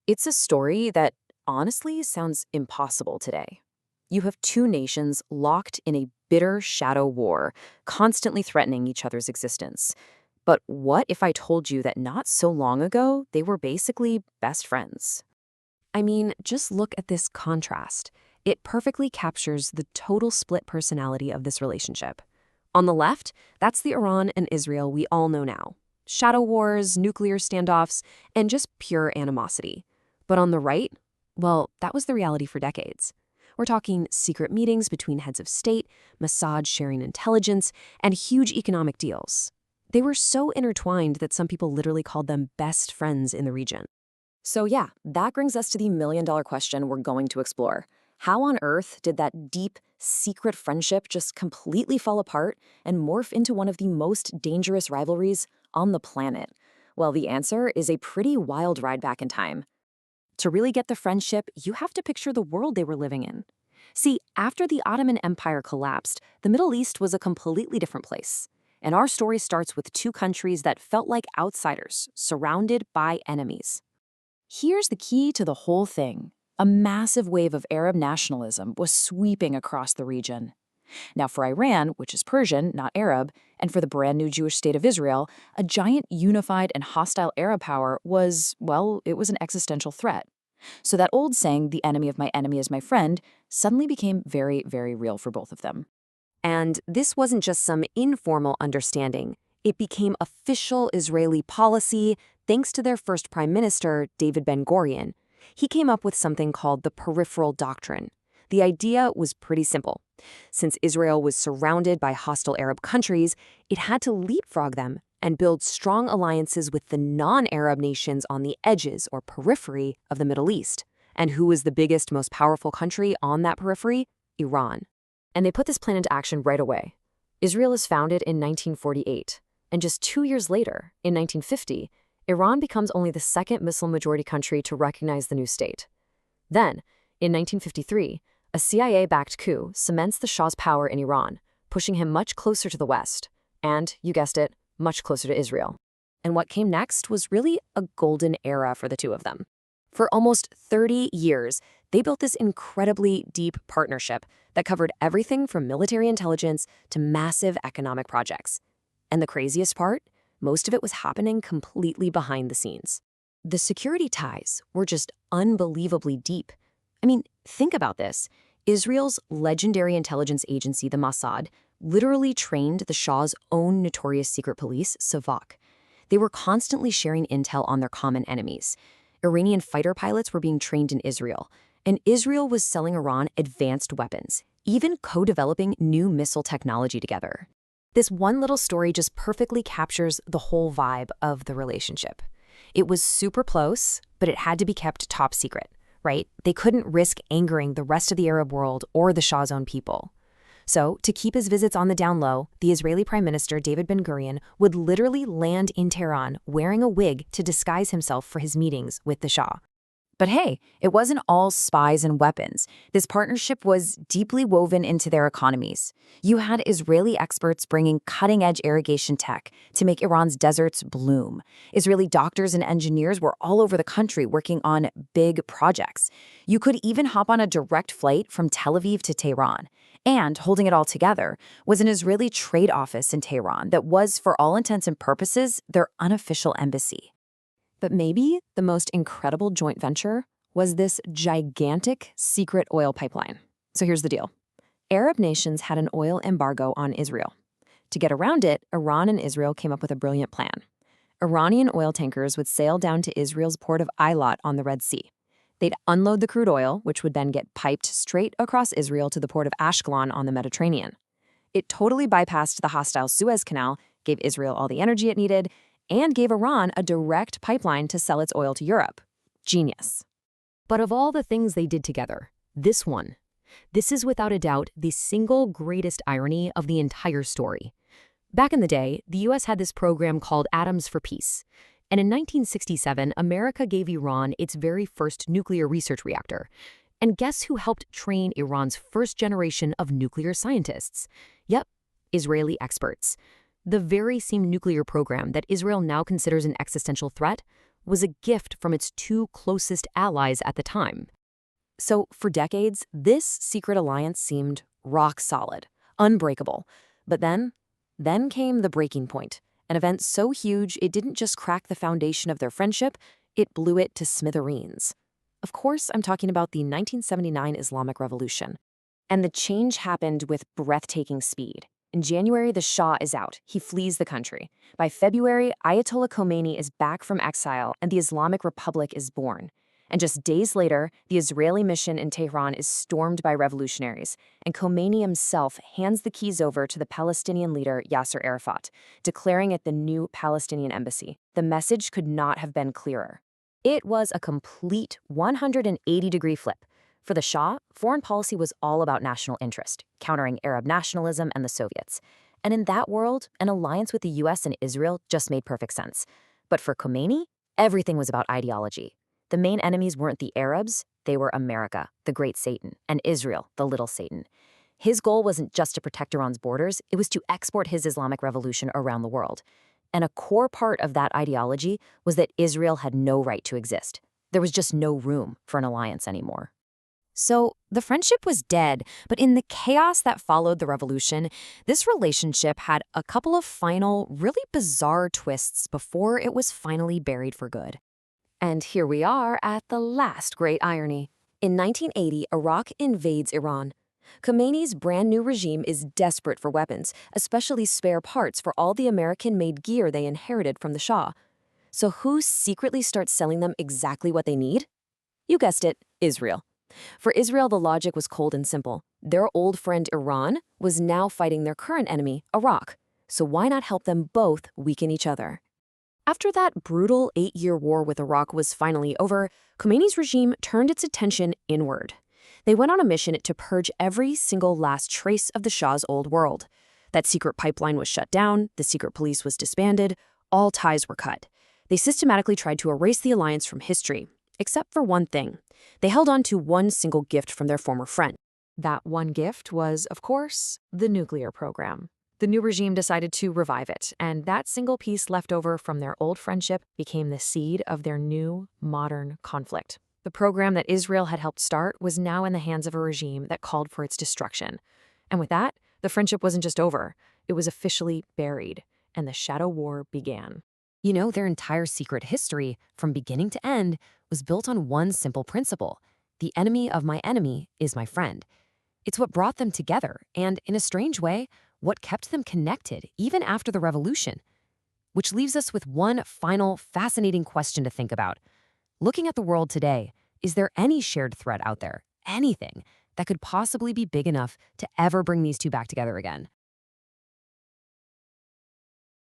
It's a story that honestly sounds impossible today. You have two nations locked in a bitter shadow war, constantly threatening each other's existence. But what if I told you that not so long ago, they were basically best friends? I mean, just look at this contrast. It perfectly captures the total split personality of this relationship. On the left, that's the Iran and Israel we all know now. Shadow wars, nuclear standoffs, and just pure animosity. But on the right, well, that was the reality for decades. We're talking secret meetings between heads of state, Mossad sharing intelligence, and huge economic deals. They were so intertwined that some people literally called them best friends in the region. So, yeah, that brings us to the million-dollar question we're going to explore. How on earth did that deep, secret friendship just completely fall apart and morph into one of the most dangerous rivalries on the planet? Well, the answer is a pretty wild ride back in time. To really get the friendship, you have to picture the world they were living in. See, after the Ottoman Empire collapsed, the Middle East was a completely different place. And our story starts with two countries that felt like outsiders, surrounded by enemies. Here's the key to the whole thing. A massive wave of Arab nationalism was sweeping across the region. Now, for Iran, which is Persian, not Arab, and for the brand new Jewish state of Israel, a giant unified and hostile Arab power was, well, it was an existential threat. So that old saying, the enemy of my enemy is my friend, suddenly became very, very real for both of them. And this wasn't just some informal understanding. It became official Israeli policy thanks to their first prime minister, David Ben-Gurion. He came up with something called the Peripheral Doctrine. The idea was pretty simple. Since Israel was surrounded by hostile Arab countries, it had to leapfrog them and build strong alliances with the non-Arab nations on the edges or periphery of the Middle East. And who was the biggest, most powerful country on that periphery? Iran. And they put this plan into action right away. Israel is founded in 1948, and just 2 years later, in 1950, Iran becomes only the second Muslim-majority country to recognize the new state. Then, in 1953, a CIA-backed coup cements the Shah's power in Iran, pushing him much closer to the West, and, you guessed it, much closer to Israel. And what came next was really a golden era for the two of them. For almost 30 years, they built this incredibly deep partnership that covered everything from military intelligence to massive economic projects. And the craziest part? Most of it was happening completely behind the scenes. The security ties were just unbelievably deep. I mean, think about this. Israel's legendary intelligence agency, the Mossad, literally trained the Shah's own notorious secret police, Savak. They were constantly sharing intel on their common enemies. Iranian fighter pilots were being trained in Israel, and Israel was selling Iran advanced weapons, even co-developing new missile technology together. This one little story just perfectly captures the whole vibe of the relationship. It was super close, but it had to be kept top secret, right? They couldn't risk angering the rest of the Arab world or the Shah's own people. So, to keep his visits on the down low, the Israeli Prime Minister David Ben-Gurion would literally land in Tehran wearing a wig to disguise himself for his meetings with the Shah. But hey, it wasn't all spies and weapons. This partnership was deeply woven into their economies. You had Israeli experts bringing cutting-edge irrigation tech to make Iran's deserts bloom. Israeli doctors and engineers were all over the country working on big projects. You could even hop on a direct flight from Tel Aviv to Tehran. And holding it all together was an Israeli trade office in Tehran that was, for all intents and purposes, their unofficial embassy. But maybe the most incredible joint venture was this gigantic secret oil pipeline. So here's the deal. Arab nations had an oil embargo on Israel. To get around it, Iran and Israel came up with a brilliant plan. Iranian oil tankers would sail down to Israel's port of Eilat on the Red Sea. They'd unload the crude oil, which would then get piped straight across Israel to the port of Ashkelon on the Mediterranean. It totally bypassed the hostile Suez Canal, gave Israel all the energy it needed, and gave Iran a direct pipeline to sell its oil to Europe. Genius. But of all the things they did together, this is without a doubt the single greatest irony of the entire story. Back in the day, the US had this program called Atoms for Peace. And in 1967, America gave Iran its very first nuclear research reactor. And guess who helped train Iran's first generation of nuclear scientists? Yep, Israeli experts. The very same nuclear program that Israel now considers an existential threat was a gift from its two closest allies at the time. So, for decades, this secret alliance seemed rock solid, unbreakable. But then came the breaking point, an event so huge it didn't just crack the foundation of their friendship, it blew it to smithereens. Of course, I'm talking about the 1979 Islamic Revolution. And the change happened with breathtaking speed. In January, the Shah is out. He flees the country. By February, Ayatollah Khomeini is back from exile and the Islamic Republic is born. And just days later, the Israeli mission in Tehran is stormed by revolutionaries, and Khomeini himself hands the keys over to the Palestinian leader Yasser Arafat, declaring it the new Palestinian embassy. The message could not have been clearer. It was a complete 180-degree flip. For the Shah, foreign policy was all about national interest, countering Arab nationalism and the Soviets. And in that world, an alliance with the US and Israel just made perfect sense. But for Khomeini, everything was about ideology. The main enemies weren't the Arabs, they were America, the great Satan, and Israel, the little Satan. His goal wasn't just to protect Iran's borders, it was to export his Islamic revolution around the world. And a core part of that ideology was that Israel had no right to exist. There was just no room for an alliance anymore. So the friendship was dead, but in the chaos that followed the revolution, this relationship had a couple of final, really bizarre twists before it was finally buried for good. And here we are at the last great irony. In 1980, Iraq invades Iran. Khomeini's brand new regime is desperate for weapons, especially spare parts for all the American-made gear they inherited from the Shah. So who secretly starts selling them exactly what they need? You guessed it, Israel. For Israel, the logic was cold and simple. Their old friend Iran was now fighting their current enemy, Iraq. So why not help them both weaken each other? After that brutal 8-year war with Iraq was finally over, Khomeini's regime turned its attention inward. They went on a mission to purge every single last trace of the Shah's old world. That secret pipeline was shut down, the secret police was disbanded, all ties were cut. They systematically tried to erase the alliance from history, except for one thing. They held on to one single gift from their former friend. That one gift was, of course, the nuclear program. The new regime decided to revive it, and that single piece left over from their old friendship became the seed of their new, modern conflict. The program that Israel had helped start was now in the hands of a regime that called for its destruction. And with that, the friendship wasn't just over. It was officially buried, and the shadow war began. You know, their entire secret history, from beginning to end, was built on one simple principle. The enemy of my enemy is my friend. It's what brought them together, and in a strange way, what kept them connected even after the revolution. Which leaves us with one final fascinating question to think about. Looking at the world today, is there any shared thread out there, anything, that could possibly be big enough to ever bring these two back together again?